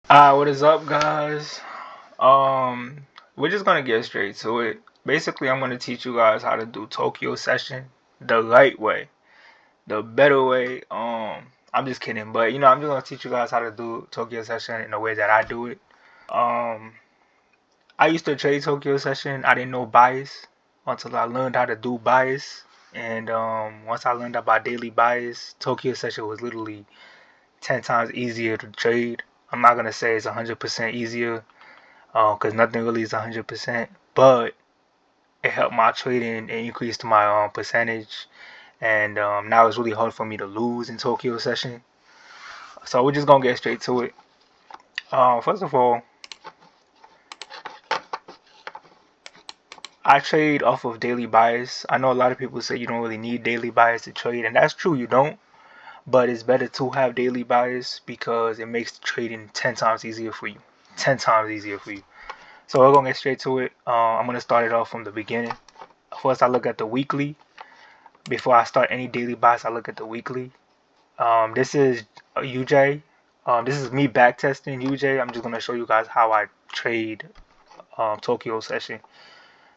What is up, guys? We're just gonna get straight to it. Basically, I'm gonna teach you guys how to do Tokyo session the right way, the better way. I'm just kidding, but I'm just gonna teach you guys how to do Tokyo session in the way that I do it. Um, I used to trade Tokyo session. I didn't know bias until I learned how to do bias, and once I learned about daily bias, Tokyo session was literally 10 times easier to trade. I'm not gonna say it's 100% easier because nothing really is 100%, but it helped my trading and increased my percentage. And now it's really hard for me to lose in Tokyo session. So we're just gonna get straight to it. First of all, I trade off of daily bias. I know a lot of people say you don't really need daily bias to trade, and that's true, you don't. But it's better to have daily bias because it makes trading 10 times easier for you. 10 times easier for you. So we're gonna get straight to it. I'm gonna start it off from the beginning. First, I look at the weekly. Before I start any daily buys, I look at the weekly. This is UJ. This is me back testing UJ. I'm just gonna show you guys how I trade Tokyo session.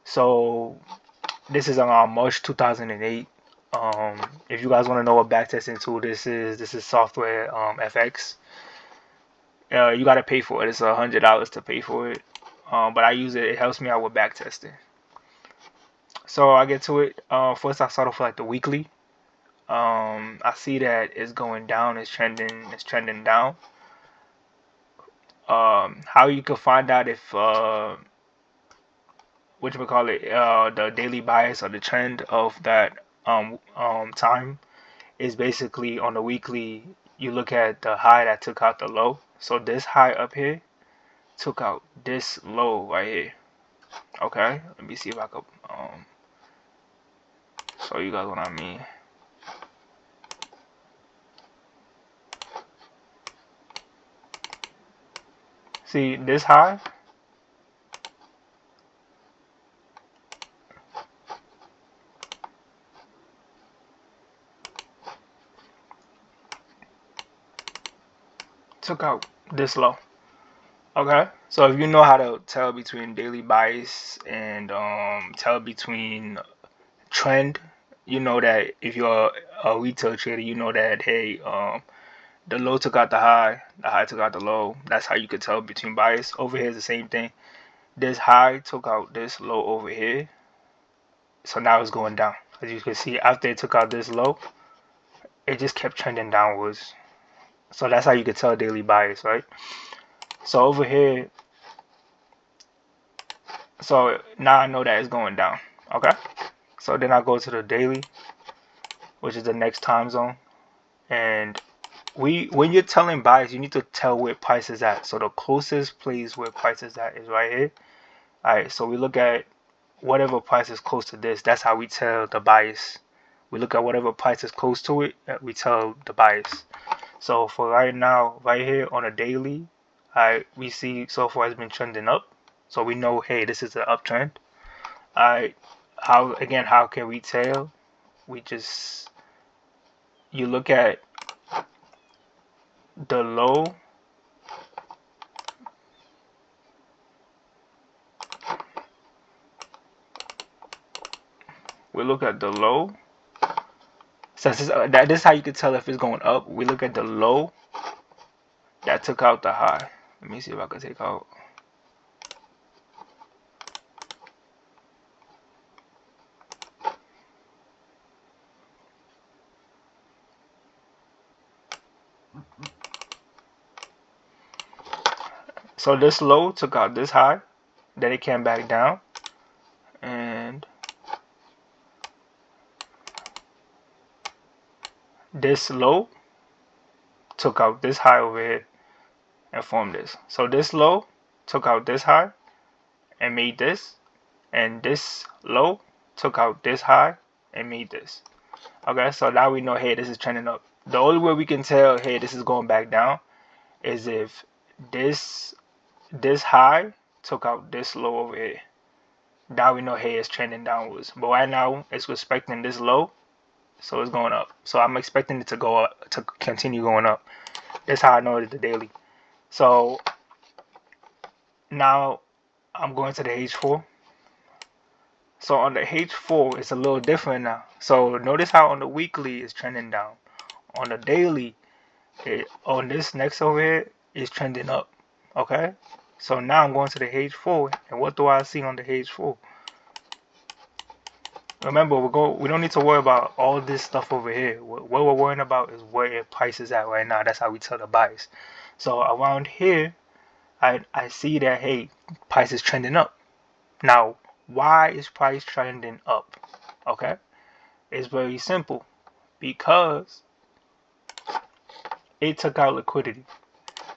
So this is on March 2008. If you guys want to know what backtesting tool this is software FX. You gotta pay for it. It's $100 to pay for it. But I use it. It helps me out with backtesting. So I get to it. First, I start off like the weekly. I see that it's going down. It's trending down. How you can find out if which we call it the daily bias or the trend of that time is basically on the weekly. You look at the high that took out the low. So this high up here took out this low right here. Okay, let me see if I could show you guys what I mean. See this high? Took out this low. Okay, so if you know how to tell between daily bias and tell between trend, you know that if you're a retail trader, you know that hey, the low took out the high took out the low. That's how you could tell between bias. Over here is the same thing. This high took out this low over here, so now it's going down. As you can see, after it took out this low, it just kept trending downwards. So that's how you could tell daily bias, right? So over here, so now I know that it's going down. Okay. So then I go to the daily, which is the next time zone, and when you're telling bias, you need to tell where price is at. So the closest place where price is at is right here. All right. So we look at whatever price is close to this. That's how we tell the bias. We look at whatever price is close to it. We tell the bias. So for right now, right here on a daily, we see so far it's been trending up. So we know, hey, this is an uptrend. Alright, how can we tell? We just you look at the low. We look at the low. So this is how you can tell if it's going up. We look at the low that took out the high. Let me see if I can take out. So this low took out this high, then it came back down, and this low took out this high over here and formed this. So this low took out this high and made this, and this low took out this high and made this. Okay, so now we know, hey, this is trending up. The only way we can tell, hey, this is going back down is if this high took out this low over here. Now we know, hey, it's trending downwards. But right now, it's respecting this low, so it's going up. So I'm expecting it to go up, to continue going up. That's how I know it's the daily. So Now I'm going to the H4. So on the H4, it's a little different now. So notice how on the weekly it's trending down. On the daily, on this next over here, it's trending up. Okay? So now I'm going to the H4, and what do I see on the H4? Remember, we don't need to worry about all this stuff over here. What we're worrying about is where price is at right now. That's how we tell the buyers. So around here, I see that, hey, price is trending up. Now, why is price trending up? Okay, it's very simple, because it took out liquidity.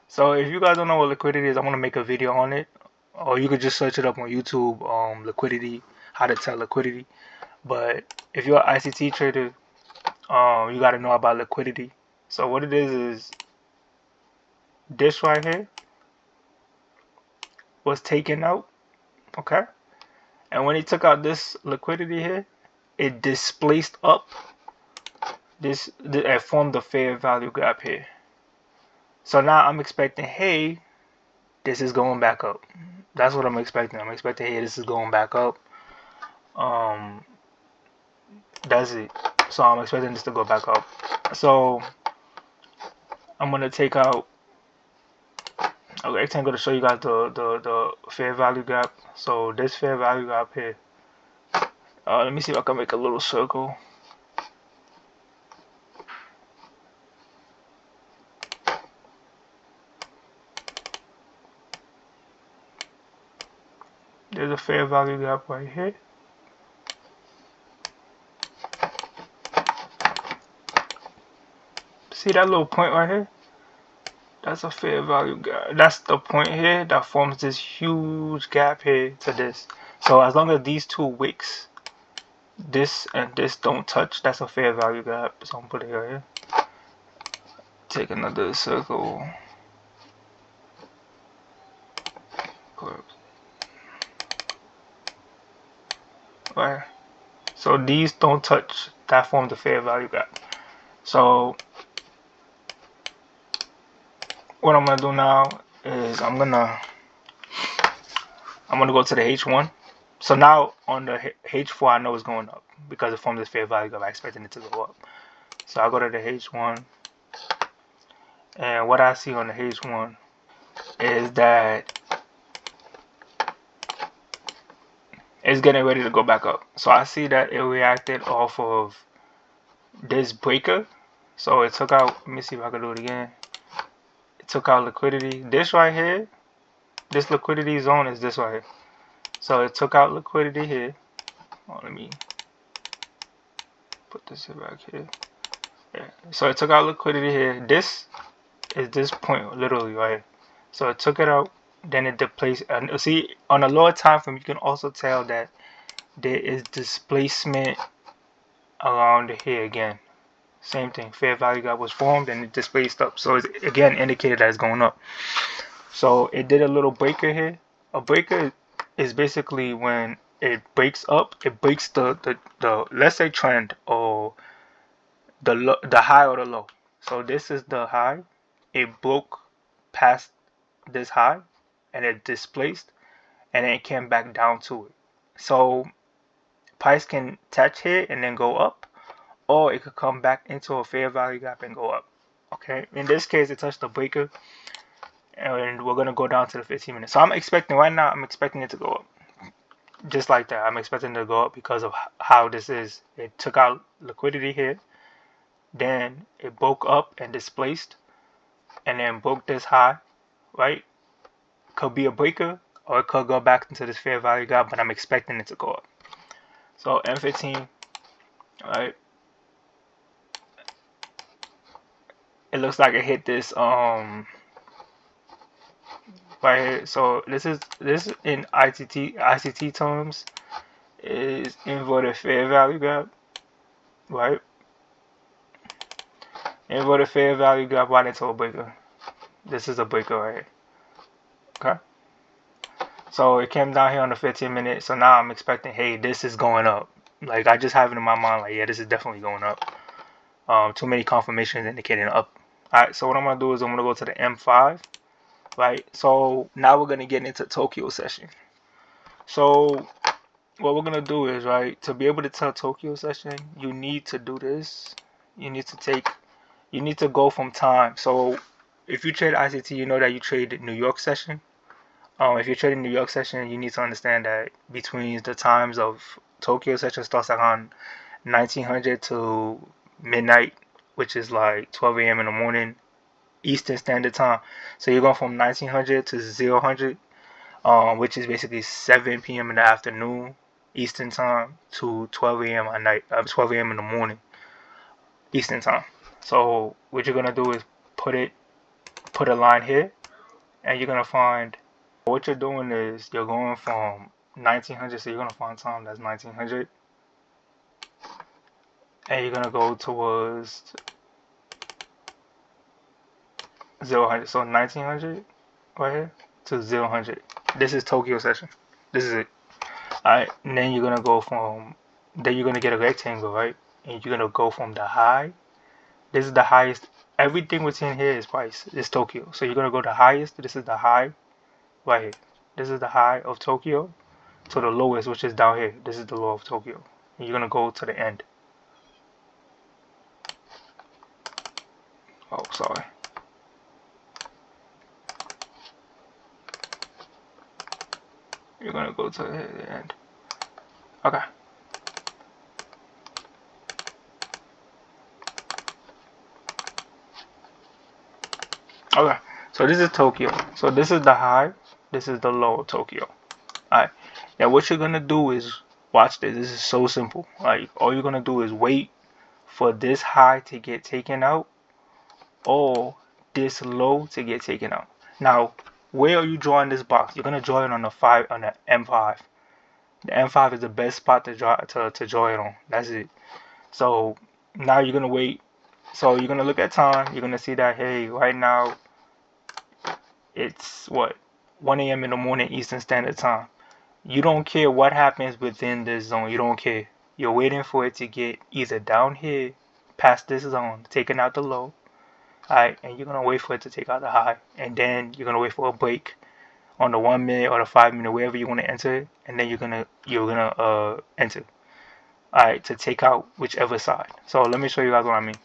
So if you guys don't know what liquidity is, I'm gonna make a video on it, or you could just search it up on YouTube. Liquidity, how to tell liquidity. But if you're an ICT trader, you gotta know about liquidity. So what it is this right here was taken out. Okay, and when it took out this liquidity here, it displaced up this and formed a fair value gap here. So now I'm expecting, hey, this is going back up. That's what I'm expecting. I'm expecting, hey, this is going back up. That's it. So I'm expecting this to go back up. So I'm gonna take out. Okay, I'm gonna show you guys the fair value gap. So this fair value gap here. Let me see if I can make a little circle. There's a fair value gap right here. See that little point right here? That's a fair value gap. That's the point here that forms this huge gap here to this. So as long as these two wicks, this and this, don't touch, that's a fair value gap. So I'm gonna put it right here. Take another circle. Right. So these don't touch. That forms the fair value gap. So what I'm gonna do now is I'm gonna go to the H1. So now on the H4, I know it's going up because it forms the fair value gap. I'm expecting it to go up. So I go to the H1, and what I see on the H1 is that it's getting ready to go back up. So I see that it reacted off of this breaker. So it took out, let me see if I can do it again. It took out liquidity. This right here, this liquidity zone is this right here. So it took out liquidity here. Oh, let me put this back here. Yeah. So it took out liquidity here. This is this point literally right here. So it took it out, then it displaced. And see, on a lower time frame, you can also tell that there is displacement around here again. Same thing, fair value gap was formed and it displaced up. So it's again indicated that it's going up. So it did a little breaker here. A breaker is basically when it breaks up, it breaks the let's say trend or the high or the low. So this is the high. It broke past this high and it displaced and then it came back down to it. So price can touch here and then go up, or it could come back into a fair value gap and go up. Okay, in this case it touched the breaker and we're gonna go down to the 15 minutes. So I'm expecting right now, I'm expecting it to go up just like that. I'm expecting it to go up because of how this is. It took out liquidity here, then it broke up and displaced and then broke this high, right? Could be a breaker or it could go back into this fair value gap, but I'm expecting it to go up. So M15, right? It looks like it hit this right here. So this in ICT terms is inverted fair value gap, right? Inverted fair value gap right into a breaker. This is a breaker right here. Okay. So it came down here on the 15 minutes. So now I'm expecting, hey, this is going up. Like I just have it in my mind, like, yeah, this is definitely going up. Too many confirmations indicating up. Alright, so what I'm gonna do is I'm gonna go to the M5. right? So now we're gonna get into Tokyo session. So what we're gonna do is, right, to be able to tell Tokyo session, you need to do this. You need to take, you need to go from time. So if you trade ICT, you know that you trade New York session. If you're trading New York session, you need to understand that between the times of Tokyo session starts around 1900 to midnight, which is like 12 a.m. in the morning Eastern Standard Time. So you're going from 1900 to 000, which is basically 7 p.m. in the afternoon Eastern Time to 12 a.m. at night, 12 a.m. in the morning Eastern Time. So what you're gonna do is put a line here, and you're gonna find what you're doing is you're going from 1900, so you're gonna find time that's 1900, and you're gonna go towards 000. So 1900 right here to 000. This is Tokyo session. This is it. Alright, and then you're gonna go from then you're gonna get a rectangle, right? And you're gonna go from the high. This is the highest. Everything within here is price. It's Tokyo. So you're gonna go the highest. This is the high right here. This is the high of Tokyo to the lowest, which is down here. This is the low of Tokyo. And you're gonna go to the end. Oh, sorry. You're gonna go to the end. Okay. Okay. So this is Tokyo. So this is the high. This is the low of Tokyo. Alright. Now what you're gonna do is watch this. This is so simple. Like all you're gonna do is wait for this high to get taken out or this low to get taken out. Now, where are you drawing this box? You're gonna draw it on the M5. The M5 is the best spot to draw it on. That's it. So now you're gonna wait. So you're gonna look at time. You're gonna see that hey, right now it's what 1 a.m. in the morning Eastern Standard Time. You don't care what happens within this zone. You don't care. You're waiting for it to get either down here past this zone, taking out the low. Alright, and you're gonna wait for it to take out the high, and then you're gonna wait for a break on the 1 minute or the 5 minute, wherever you want to enter it, and then you're gonna enter. Alright, to take out whichever side. So let me show you guys what I mean.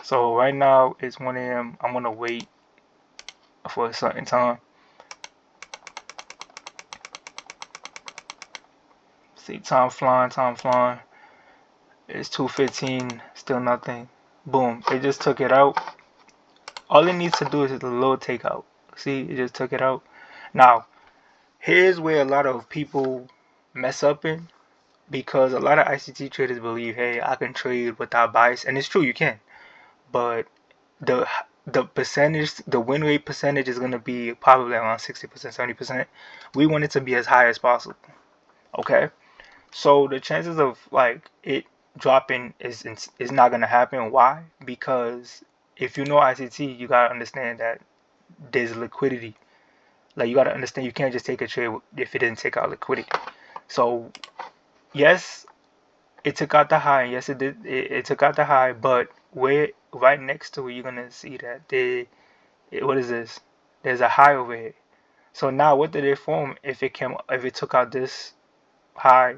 So right now it's 1 a.m. I'm gonna wait for a certain time. See, time flying, time flying. It's 2:15, still nothing. Boom, it just took it out. All it needs to do is a little takeout. See, it just took it out. Now, here's where a lot of people mess up in, because a lot of ICT traders believe, hey, I can trade without bias, and it's true, you can. But the percentage, the win rate percentage is gonna be probably around 60%, 70%. We want it to be as high as possible. Okay, so the chances of like it dropping is not gonna happen. Why? Because if you know ICT, you gotta understand that there's liquidity. Like you gotta understand, you can't just take a trade if it didn't take out liquidity. So yes, it took out the high. Yes, it did. It took out the high, but where right next to it, you're gonna see that what is this? There's a high over here. So now, what did it form? If it took out this high,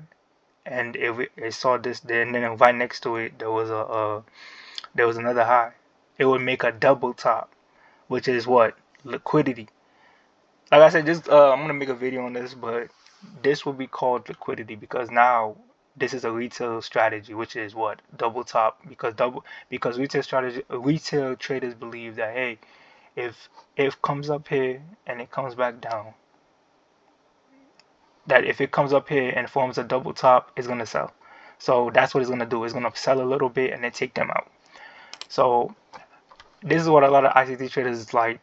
and if it saw this, then right next to it, there was another high. It would make a double top, which is what liquidity. Like I said, just I'm gonna make a video on this, but this will be called liquidity because now this is a retail strategy, which is what double top, because retail traders believe that hey, if it comes up here and it comes back down, that if it comes up here and forms a double top, it's gonna sell. So that's what it's gonna do. It's gonna sell a little bit and then take them out. So this is what a lot of ICT traders like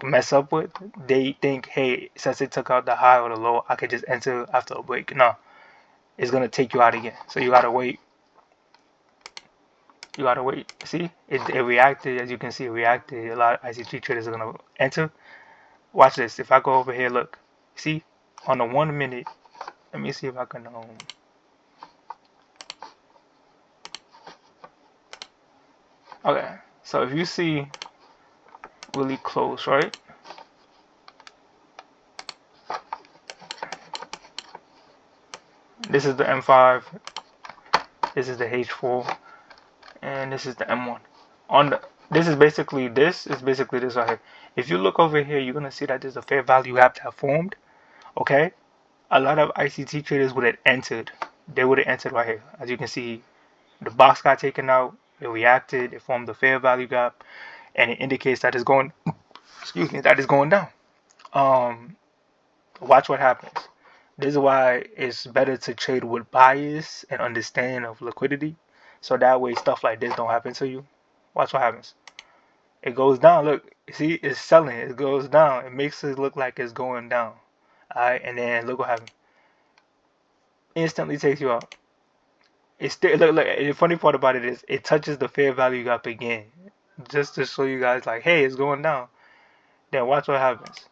mess up with. They think, hey, since it took out the high or the low, I could just enter after a break. No, it's gonna take you out again. So you gotta wait. You gotta wait. See, it reacted. As you can see, it reacted. A lot of ICT traders are gonna enter. Watch this. If I go over here, look. See, on the 1 minute. Let me see if I can. Okay. So if you see really close, right? This is the M5. This is the H4, and this is the M1. On the this is basically this right here. If you look over here, you're gonna see that there's a fair value gap that formed. Okay, a lot of ICT traders would have entered. They would have entered right here. As you can see, the box got taken out. It reacted. It formed the fair value gap, and it indicates that it's going. Excuse me, that is going down. Um, Watch what happens. This is why it's better to trade with bias and understanding of liquidity, so that way stuff like this don't happen to you. Watch what happens. It goes down. Look, see, it's selling. It goes down. It makes it look like it's going down. Alright, and then look what happens. Instantly takes you out. It's still look. The funny part about it is it touches the fair value gap again, just to show you guys like, hey, it's going down. Then watch what happens.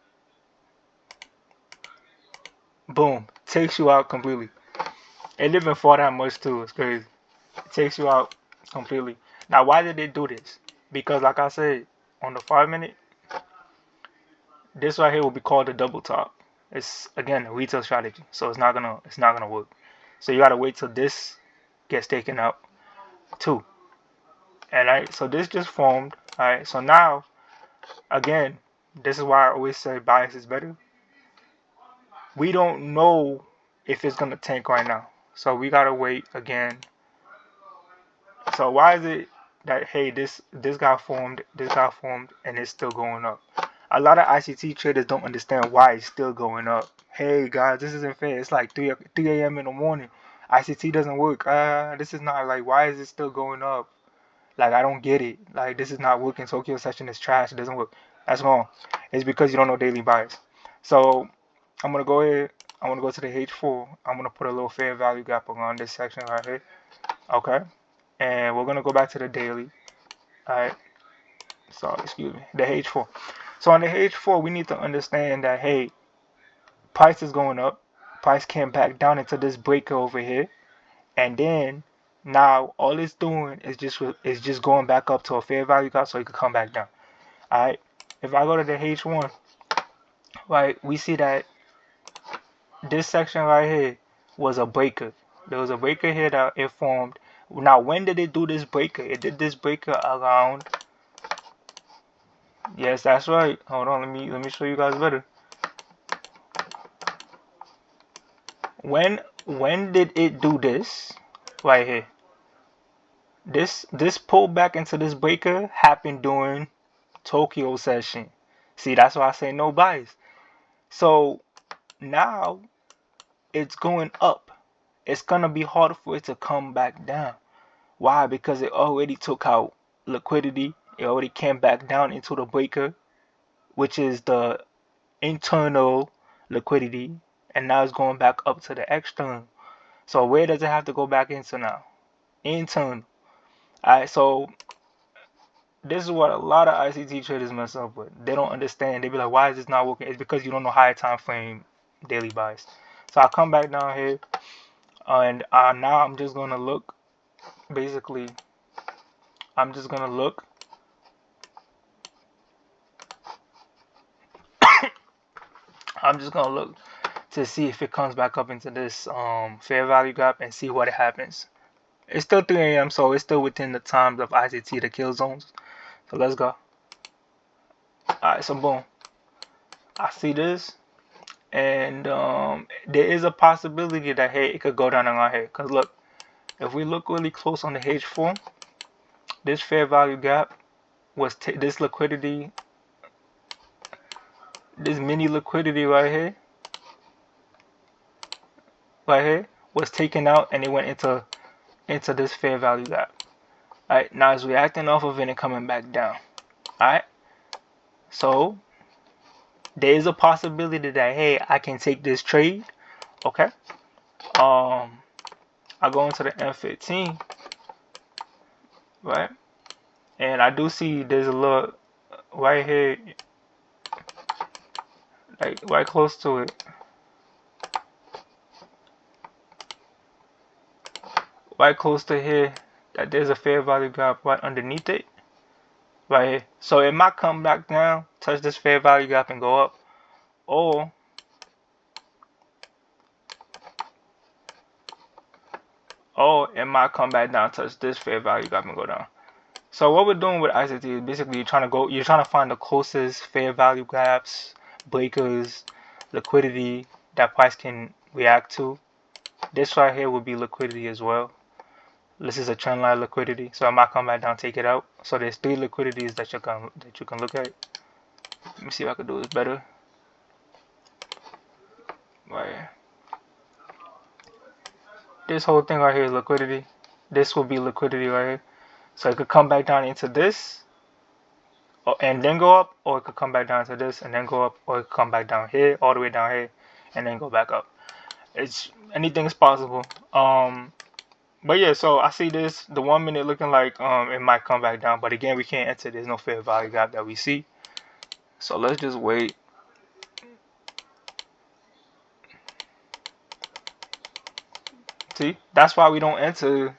Boom, takes you out completely. It didn't even fall that much too. It's crazy. It takes you out completely. Now, why did they do this? Because, like I said, on the 5 minute, this right here will be called a double top. It's again a retail strategy, so it's not gonna work. So you gotta wait till this gets taken out too. Alright, so this just formed. Alright, so now again, this is why I always say bias is better. We don't know if it's gonna tank right now, so we gotta wait again. So why is it that, hey, this got formed, and it's still going up? A lot of ICT traders don't understand why it's still going up. Hey guys, this isn't fair. It's like 3 a.m. in the morning. ICT doesn't work. This is not, like, why is it still going up? Like, I don't get it. Like, this is not working. Tokyo session is trash. It doesn't work. That's wrong. It's because you don't know daily bias. So I'm gonna go ahead. I'm gonna go to the H4. I'm gonna put a little fair value gap around this section right here. Okay. And we're gonna go back to the daily. Alright. Sorry, excuse me. The H4. So on the H4, we need to understand that, hey, price is going up. Price came back down into this breaker over here, and then now all it's doing is just going back up to a fair value gap so it could come back down. All right. If I go to the H1, right, we see that this section right here was a breaker. There was a breaker here that it formed. Now, when did it do this breaker? It did this breaker around. Yes, that's right. Hold on, let me show you guys better. When did it do this? Right here. This pullback into this breaker happened during Tokyo session. See, that's why I say no bias. So now it's going up. It's gonna be harder for it to come back down. Why? Because it already took out liquidity. It already came back down into the breaker, which is the internal liquidity, and now it's going back up to the external. So where does it have to go back into now? Internal. Alright, so this is what a lot of ICT traders mess up with. They don't understand. They be like, why is this not working? It's because you don't know higher time frame daily bias. So I come back down here, and now I'm just gonna look. Basically, I'm just gonna look. I'm just gonna look to see if it comes back up into this fair value gap and see what happens. It's still 3 a.m. so it's still within the times of ICT, the kill zones. So let's go. Alright, so boom. I see this, and there is a possibility that, hey, it could go down around here. Cause look, if we look really close on the H4, this fair value gap was this liquidity, this mini liquidity right here, was taken out, and it went into this fair value gap. Alright, now it's reacting off of it and coming back down. Alright, so there is a possibility that, hey, I can take this trade. Okay. I go into the M15, right, and I do see there's a little right here, like right close to it, right close to here, that there's a fair value gap right underneath it, right here. So it might come back down, touch this fair value gap, and go up, or might come back down, touch this fair value gap and go down. So what we're doing with ICT is basically you're trying to find the closest fair value gaps, breakers, liquidity that price can react to. This right here would be liquidity as well. This is a trend line liquidity, so I might come back down, take it out. So there's 3 liquidities that you can look at. Let me see if I can do this better. Right. This whole thing right here is liquidity. This will be liquidity right here. So it could come back down into this and then go up, or it could come back down to this and then go up, or it could come back down here, all the way down here, and then go back up. Anything is possible. But yeah, so I see this, the 1 minute looking like it might come back down, but again, we can't enter. There's no fair value gap that we see. So let's just wait. See, that's why we don't enter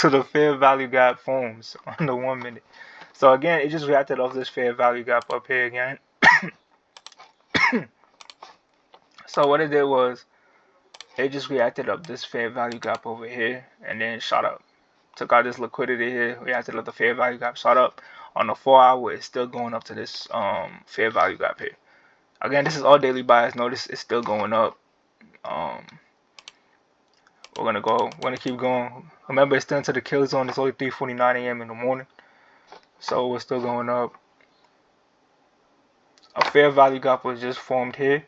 to the fair value gap forms on the 1 minute. So again, it just reacted off this fair value gap up here again. So what it did was, it just reacted up this fair value gap over here and then shot up. Took out this liquidity here, reacted up the fair value gap, shot up. On the 4 hour, it's still going up to this fair value gap here. Again, this is all daily bias. Notice it's still going up. We're gonna keep going. Remember, it's still into the kill zone. It's only 3:49 a.m. in the morning, so we're still going up. A fair value gap was just formed here.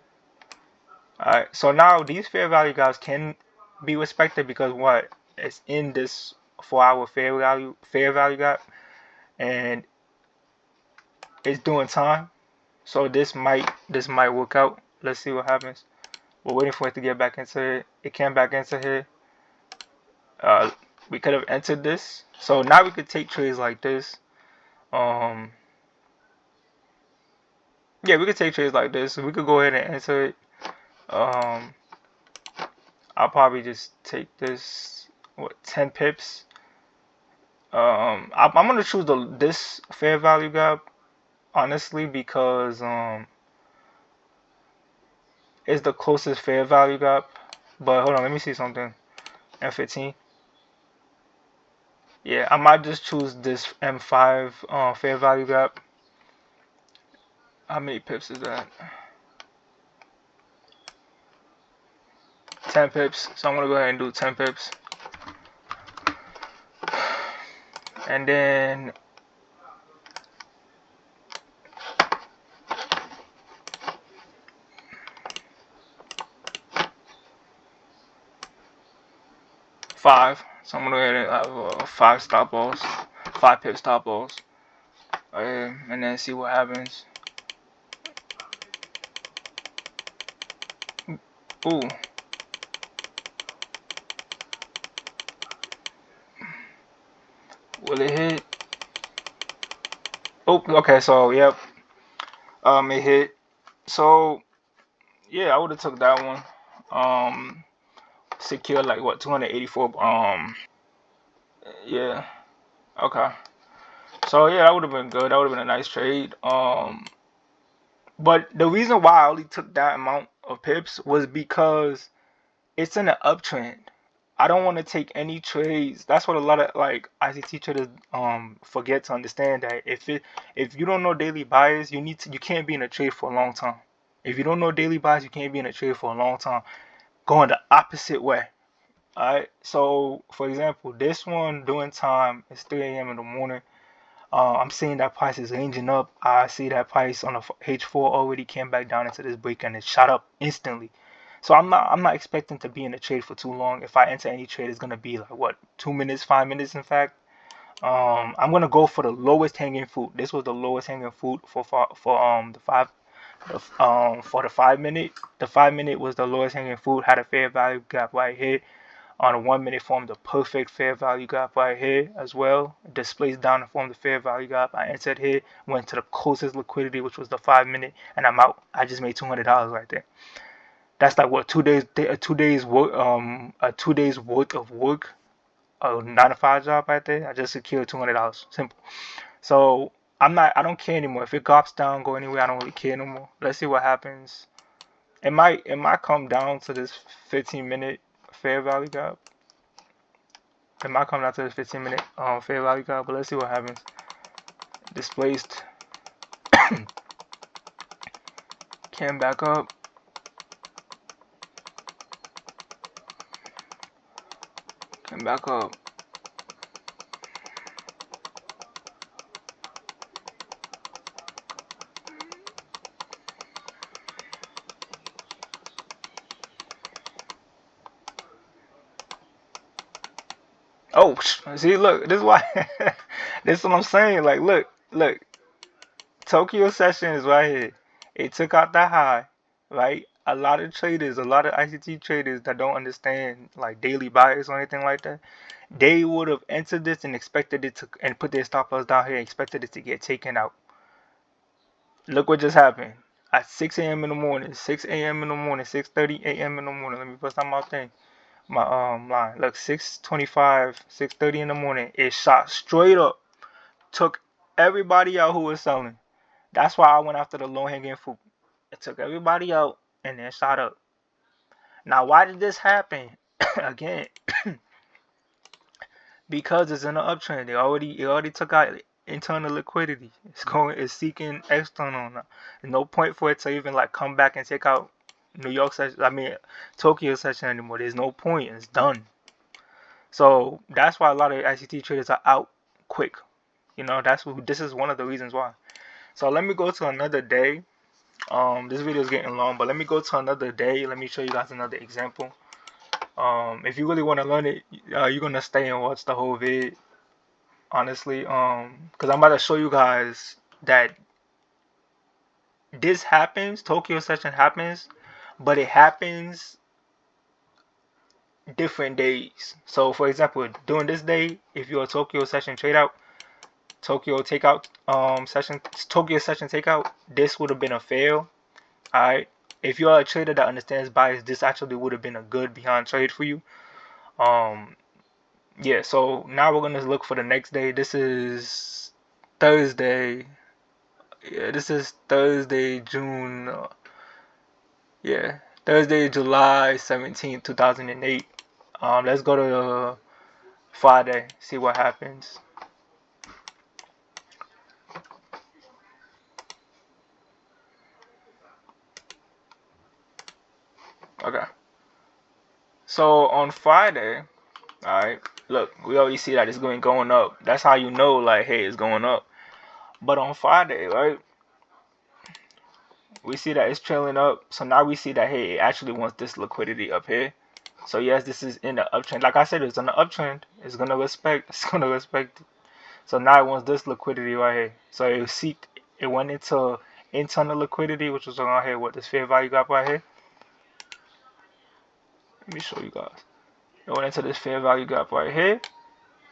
Alright, so now these fair value gaps can be respected because what? It's in this 4 hour fair value gap, and it's doing time. So this might work out. Let's see what happens. We're waiting for it to get back into it. It came back into here. We could have entered this. So now we could take trades like this. Yeah, we could take trades like this. We could go ahead and enter it. I'll probably just take this, 10 pips. I'm gonna choose this fair value gap, honestly, because it's the closest fair value gap. But hold on, let me see something. M15. Yeah, I might just choose this M5 fair value gap. How many pips is that? 10 pips. So I'm gonna go ahead and do 10 pips. And then five. So I'm gonna go ahead and have 5 stop loss, 5 pip stop loss, and then see what happens. Ooh. Will it hit? Oh, okay. So yep. It hit. So yeah, I would have took that one. Secured like what, 284. Yeah. Okay. So yeah, that would have been good. That would have been a nice trade. But the reason why I only took that amount of pips was because it's in an uptrend. I don't want to take any trades. That's what a lot of like ICT traders forget to understand, that if you don't know daily bias, you can't be in a trade for a long time. If you don't know daily bias, you can't be in a trade for a long time. Going the opposite way. Alright, so for example, this one doing time is 3 a.m. in the morning. I'm seeing that price is ranging up. I see that price on the H4 already came back down into this break and it shot up instantly. So I'm not expecting to be in a trade for too long. If I enter any trade, it's gonna be like what, 2 minutes, 5 minutes, in fact. I'm gonna go for the lowest hanging fruit. This was the lowest hanging fruit for the 5 minute. The 5 minute was the lowest hanging fruit. Had a fair value gap right here. On a 1 minute, formed the perfect fair value gap right here as well. Displays down and formed the fair value gap. I entered here, went to the closest liquidity, which was the 5 minute, and I'm out. I just made $200 right there. That's like what, 2 days, a 2 days work, a 2 days worth of work, a 9 to 5 job right there. I just secured $200. Simple. So I don't care anymore. If it drops down, go anywhere, I don't really care no more. Let's see what happens. It might come down to this 15 minute fair value gap. It might come down to the 15-minute fair value gap, but let's see what happens. Displaced. Came back up. Came back up. Oh, see, look, this is why. This is what I'm saying. Like, look. Tokyo session is right here. It took out the high, right? A lot of traders, a lot of ICT traders that don't understand like daily bias or anything like that, they would have entered this and expected it to, and put their stop loss down here and expected it to get taken out. Look what just happened. At 6 a.m. in the morning, 6 a.m. in the morning, 6:30 a.m. in the morning. Let me put on my thing, my line. Look, 6:25, 6:30 in the morning. It shot straight up, took everybody out who was selling. That's why I went after the low hanging fruit. It took everybody out and then shot up. Now, why did this happen? Again, because it's in an uptrend. It already took out internal liquidity. It's seeking external now. There's no point for it to even like come back and take out New York session. I mean Tokyo session anymore. There's no point. It's done. So that's why a lot of ICT traders are out quick. You know, this is one of the reasons why. So let me go to another day. This video is getting long, but let me go to another day. Let me show you guys another example. If you really want to learn it, you're gonna stay and watch the whole vid. Honestly, because I'm about to show you guys that this happens. Tokyo session happens, but it happens different days. So, for example, during this day, if you're a Tokyo session trade out, Tokyo takeout Tokyo session takeout, this would have been a fail. Alright, if you're a trader that understands bias, this actually would have been a good behind trade for you. Yeah, so now we're gonna look for the next day. This is Thursday. Yeah, this is Thursday, June. Yeah, Thursday, July 17th, 2008. Let's go to Friday, see what happens. Okay. So on Friday, alright, look, we already see that it's going up. That's how you know, like, hey, it's going up. But on Friday, right, we see that it's trailing up. So now we see that, hey, it actually wants this liquidity up here. So yes, this is in the uptrend. Like I said, it's on the uptrend. It's gonna respect. It's gonna respect it. So now it wants this liquidity right here. So it went into internal liquidity, which was around here. What this fair value gap right here. Let me show you guys. It went into this fair value gap right here.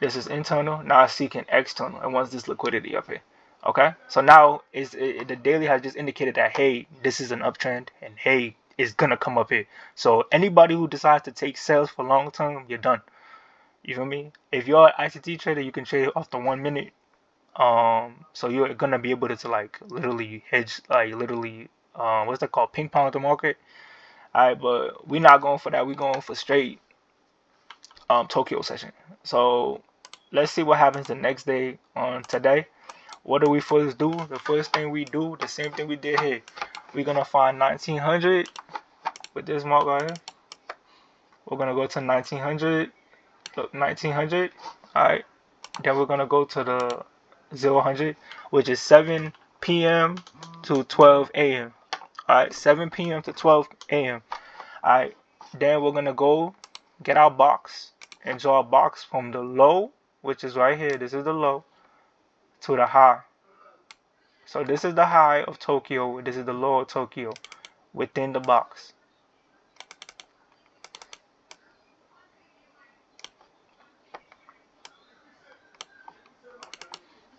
This is internal. Now it's seeking external. It wants this liquidity up here. Okay. So now the daily has just indicated that, hey, this is an uptrend, and hey, it's gonna come up here. So anybody who decides to take sales for long term, you're done. You feel me? If you're an ICT trader, you can trade off the 1 minute. So you're gonna be able to like literally hedge, like literally, what's that called, ping pong the market. Alright, but we're not going for that. We're going for straight Tokyo session. So let's see what happens the next day on today. What do we first do? The first thing we do, the same thing we did here. We're gonna find 1900 with this mark right here. We're gonna go to 1900. Look, 1900. Alright. Then we're gonna go to the 0-100, which is 7 p.m. to 12 a.m. Alright, 7 p.m. to 12 a.m. Alright, then we're gonna go get our box and draw a box from the low, which is right here. This is the low, to the high. So this is the high of Tokyo. This is the low of Tokyo within the box.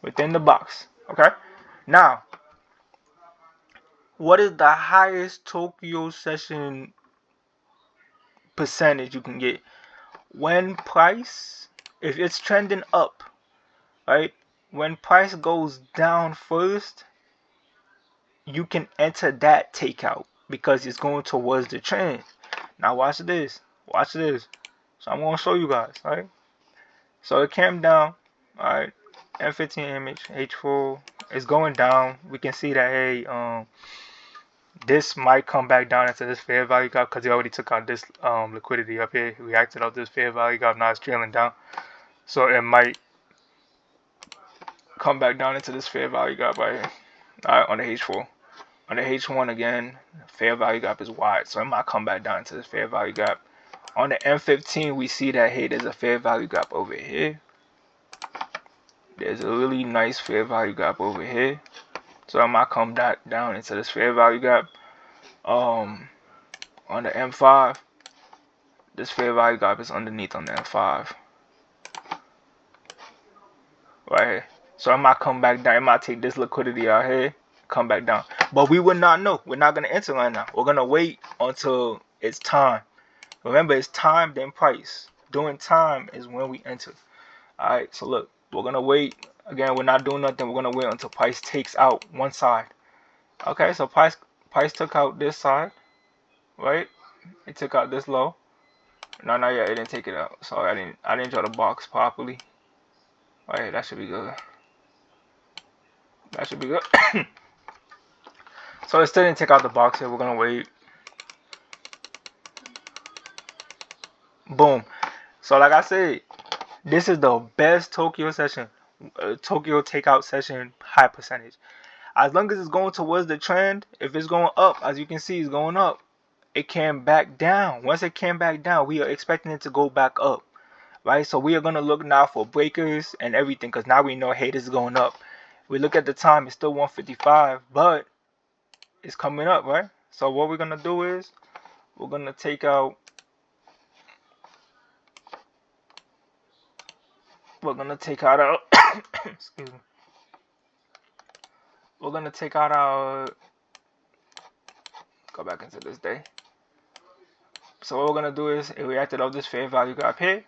Within the box. Okay. Now, what is the highest Tokyo session percentage you can get? When price, if it's trending up, right? When price goes down first, you can enter that takeout because it's going towards the trend. Now watch this. Watch this. So I'm gonna show you guys, right? So it came down. Alright, M15 image H4 is going down. We can see that hey, this might come back down into this fair value gap because he already took out this liquidity up here. He reacted out this fair value gap. Now it's trailing down. So it might come back down into this fair value gap right here. Alright, on the H4. On the H1 again, fair value gap is wide. So it might come back down into this fair value gap. On the M15, we see that hey, there's a fair value gap over here. There's a really nice fair value gap over here. So I might come back down into this fair value gap. On the M5, this fair value gap is underneath on the M5. Right here. So I might come back down. I might take this liquidity out here, come back down. But we would not know. We're not going to enter right now. We're going to wait until it's time. Remember, it's time then price. During time is when we enter. Alright, so look, we're going to wait. Again, we're not doing nothing. We're going to wait until price takes out one side. Okay, so price took out this side. Right? It took out this low. No, not yet. It didn't take it out. Sorry, I didn't draw the box properly. Alright, that should be good. That should be good. So it still didn't take out the box here. We're going to wait. Boom. So like I said, this is the best Tokyo session. Tokyo takeout session, high percentage. As long as it's going towards the trend, if it's going up, as you can see, it's going up. It came back down. Once it came back down, we are expecting it to go back up. Right? So we are going to look now for breakers and everything because now we know, hey, this is going up. We look at the time, it's still 155, but it's coming up, right? So what we're going to do is we're going to take out our excuse me. We're going to take out our go back into this day. So what we're going to do is it reacted off this fair value gap here.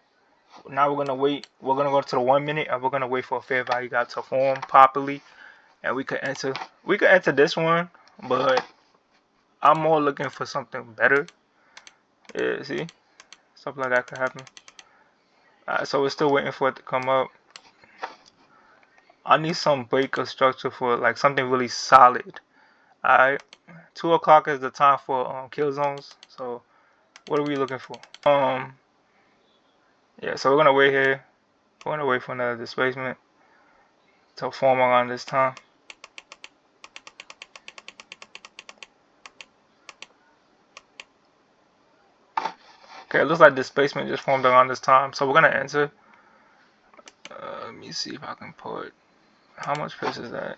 Now we're going to wait. We're going to go to the 1 minute and we're going to wait for a fair value gap to form properly. And we could enter this one, but I'm more looking for something better. Yeah, see? Something like that could happen. So we're still waiting for it to come up. I need some breaker structure for like something really solid. Alright. 2 o'clock is the time for kill zones. So what are we looking for? Yeah, so we're gonna wait here. We're gonna wait for another displacement to form around this time. Okay, it looks like displacement just formed around this time. So we're gonna enter. Let me see if I can pull it. How much pips is that?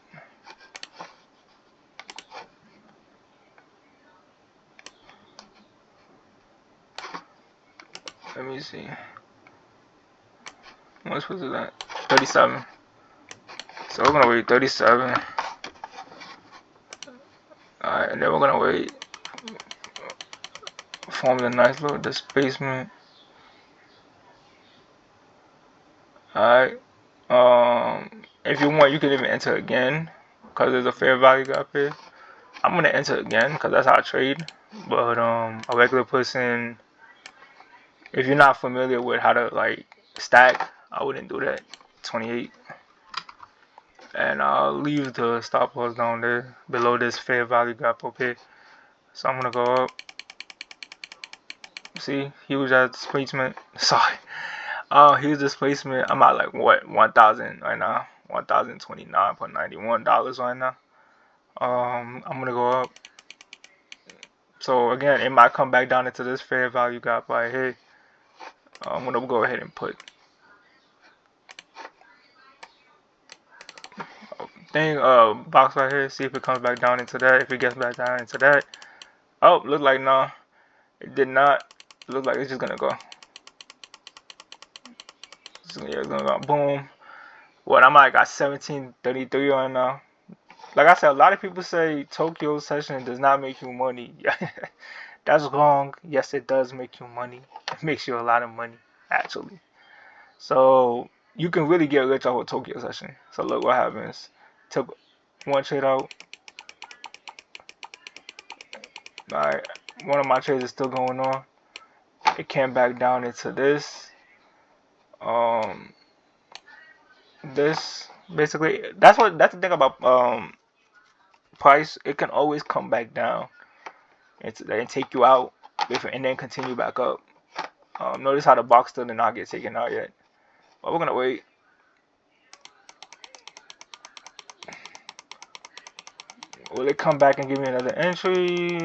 Let me see. How much pips is that? 37. So we're gonna wait 37. Alright, and then we're gonna wait. Form a nice little displacement. Alright. If you want, you can even enter again because there's a fair value gap here. I'm gonna enter again because that's how I trade. But a regular person, if you're not familiar with how to like stack, I wouldn't do that. 28. And I'll leave the stop loss down there below this fair value gap up here. So I'm gonna go up. See, huge ass displacement. Sorry. Huge displacement. I'm at like what 1,000 right now. $1,029.91 right now. I'm gonna go up. So again, it might come back down into this fair value gap right here. I'm gonna go ahead and put box right here. See if it comes back down into that. If it gets back down into that. Oh, look like nah. It did not. Look like it's just gonna go. So yeah, it's gonna go boom. What I'm like at 1733 right now. Like I said, a lot of people say Tokyo session does not make you money. That's wrong. Yes, it does make you money. It makes you a lot of money, actually. So you can really get rich off a Tokyo session. So look what happens. Took one trade out. Alright, one of my trades is still going on. It came back down into this. This basically that's the thing about price. It can always come back down and take you out and then continue back up. Notice how the box still did not get taken out yet. But we're gonna wait. Will it come back and give me another entry?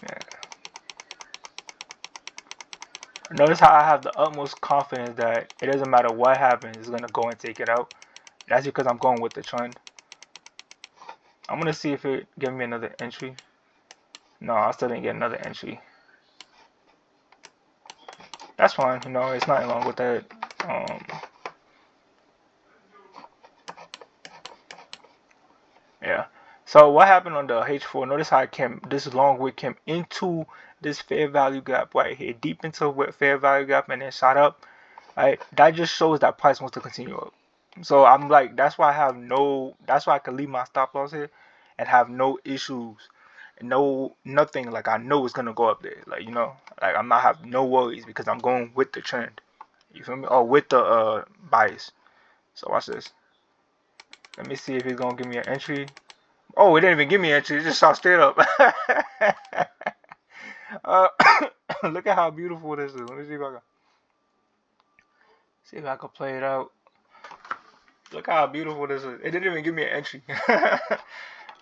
Yeah. Notice how I have the utmost confidence that it doesn't matter what happens, it's gonna go and take it out. That's because I'm going with the trend. I'm gonna see if it gives me another entry. No, I still didn't get another entry. That's fine. It's nothing wrong with that. Um, yeah. So what happened on the H4? Notice how this long wick came into this fair value gap right here, deep into fair value gap, and then shot up. Right? That just shows that price wants to continue up. So I'm like, that's why I can leave my stop loss here and have no issues, nothing. Like I know it's gonna go up there. Like I'm not have no worries because I'm going with the trend. You feel me? Or with the bias. So watch this. Let me see if he's gonna give me an entry. Oh, it didn't even give me an entry. It just shot straight up. uh, look at how beautiful this is. Let me see if I can play it out. Look how beautiful this is. It didn't even give me an entry.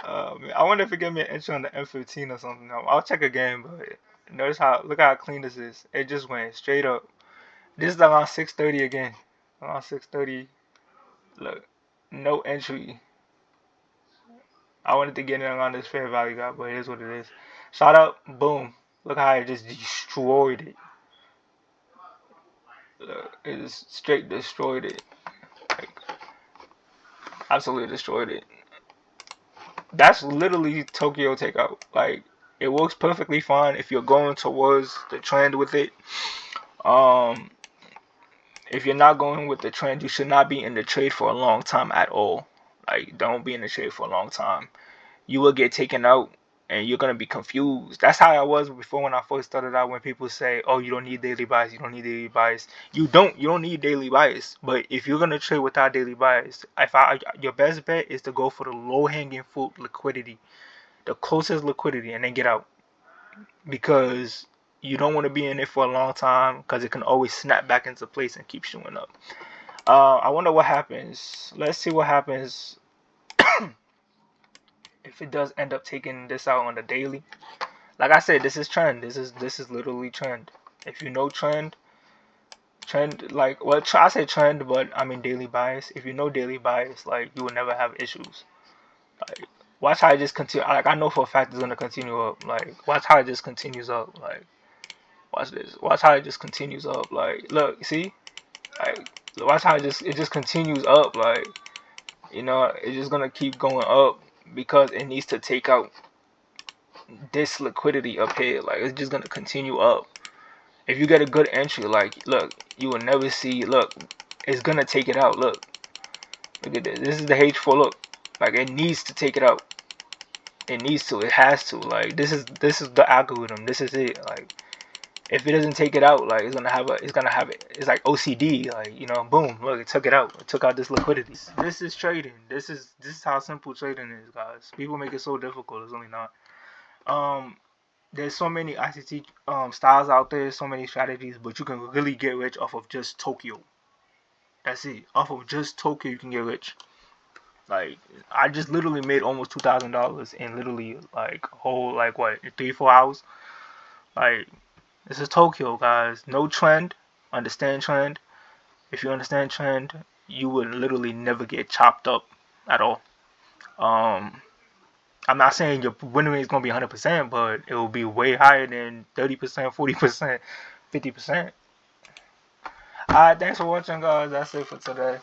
I wonder if it gave me an entry on the M15 or something. I'll check again, but look how clean this is. It just went straight up. This is around 6:30 again. Around 6:30. Look, no entry. I wanted to get in around this fair value gap, but it is what it is. Shot up, boom. Look how it just destroyed it. Look, it just straight destroyed it. Like, absolutely destroyed it. That's literally Tokyo Takeout. Like, it works perfectly fine if you're going towards the trend with it. If you're not going with the trend, you should not be in the trade for a long time at all. Like, don't be in the trade for a long time. You will get taken out and you're gonna be confused. That's how I was before when I first started out. When people say, "Oh, you don't need daily bias. You don't need daily bias." You don't need daily bias. But if you're gonna trade without daily bias, your best bet is to go for the low hanging fruit liquidity, the closest liquidity, and then get out because you don't want to be in it for a long time because it can always snap back into place and keep shooting up. I wonder what happens. Let's see what happens if it does end up taking this out on the daily. Like I said, this is trend. This is literally trend. If you know trend like I say trend, but I mean daily bias. If you know daily bias, like you will never have issues. Like watch how it just continue. Like I know for a fact it's gonna continue up. Like watch how it just continues up. Like watch this. Watch how it just continues up. Like look, see, like watch how it just continues up. Like it's just gonna keep going up because it needs to take out this liquidity up here. Like it's just gonna continue up. If you get a good entry, like look, you will never see. Look, it's gonna take it out. Look at this. This is the H4. Look, like it needs to take it out. It needs to. It has to. Like this is the algorithm. This is it. Like if it doesn't take it out, like it's gonna have it. It's like OCD. Like boom. Look, it took it out. It took out this liquidity. This is trading. This is how simple trading is, guys. People make it so difficult. It's only not. There's so many ICT styles out there, so many strategies, but you can really get rich off of just Tokyo. That's it. Off of just Tokyo, you can get rich. Like I just literally made almost $2,000 in literally like a whole like what 3-4 hours. Like this is Tokyo, guys. No trend. Understand trend. If you understand trend, you would literally never get chopped up at all. Um, I'm not saying your winning rate is gonna be 100%, but it will be way higher than 30%, 40%, 50%. Alright, thanks for watching, guys. That's it for today.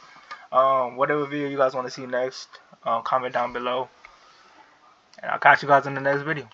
Whatever video you guys want to see next, comment down below, and I'll catch you guys in the next video.